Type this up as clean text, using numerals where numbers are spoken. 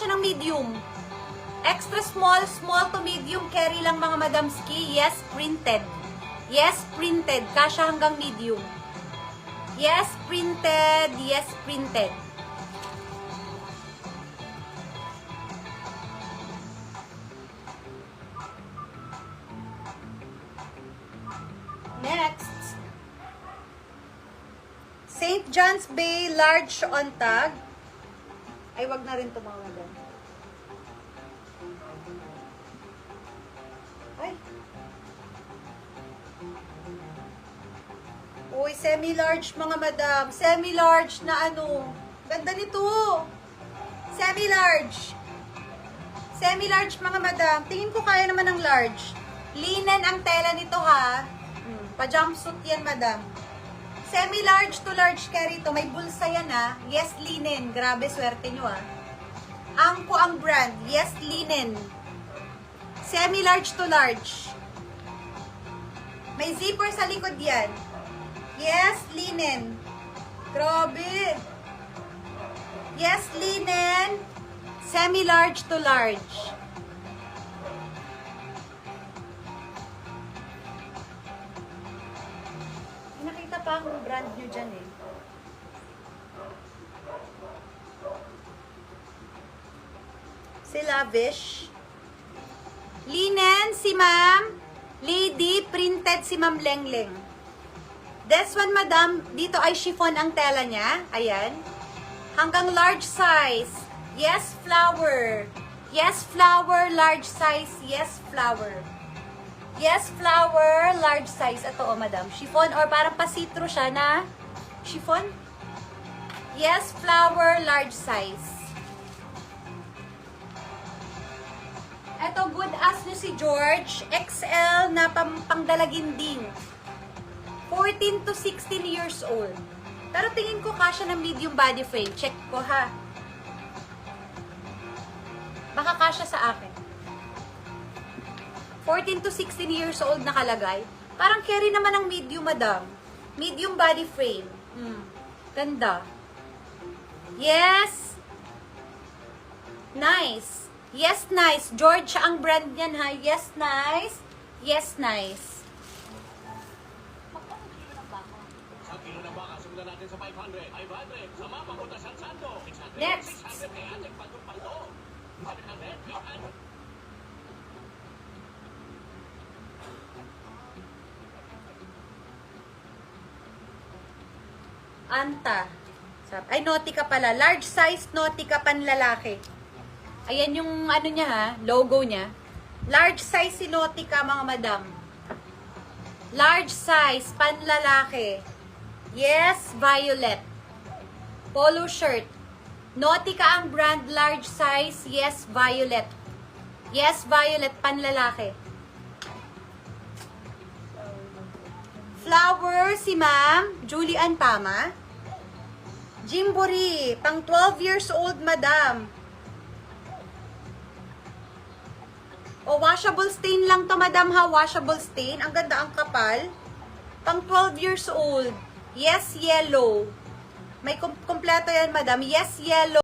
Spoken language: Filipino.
kasya ng medium. Extra small, small to medium, carry lang mga madamski. Yes, printed. Yes, printed. Kasya hanggang medium. Yes, printed. Yes, printed. Next. St. John's Bay, large on tag. Ay, wag na rin ito mga madam. Ay. Uy, semi-large mga madam. Semi-large na ano. Ganda nito. Semi-large. Semi-large mga madam. Tingin ko kaya naman ng large. Linen ang tela nito ha. Pa-jumpsuit yan madam. Semi-large to large carry to. May bulsa yan ha. Yes, linen. Grabe, swerte nyo ha. Angko ang brand. Yes, linen. Semi-large to large. May zipper sa likod yan. Yes, linen. Grabe. Yes, linen. Semi-large to large. Nakita pa ang brand nyo dyan eh. Si Lavish. Linen, si Ma'am. Lady, printed si Ma'am Lengleng. This one, madam, dito ay chiffon ang tela niya. Ayan. Hanggang large size. Yes, flower. Yes, flower, large size. Yes, flower. Yes, flower, large size. Ito, oh, madam. Chiffon or parang pasitro siya na chiffon. Yes, flower, large size. Ito, good as nyo si George. XL na pangdalaginding. 14 to 16 years old. Pero tingin ko kasya ng medium body frame. Check ko ha. Baka kasya sa akin. 14 to 16 years old nakalagay. Parang carry naman ng medium, madam. Medium body frame. Ganda. Yes. Nice. Yes, nice. George ang brand niyan ha. Yes, nice. Yes, nice. Next. Anta. Ay, Nautica pala. Large size Nautica panlalaki. Ayan yung ano niya ha, logo niya. Large size si Nautica mga madam. Large size panlalaki. Yes, violet. Polo shirt. Nautica ang brand, large size. Yes, violet. Yes, violet panlalaki. Flower si Ma'am Julian Pama. Gymboree, pang 12 years old, madam. O, washable stain lang to, madam ha. Washable stain. Ang ganda, ang kapal. Pang 12 years old. Yes, yellow. May kompleto yan, madam. Yes, yellow.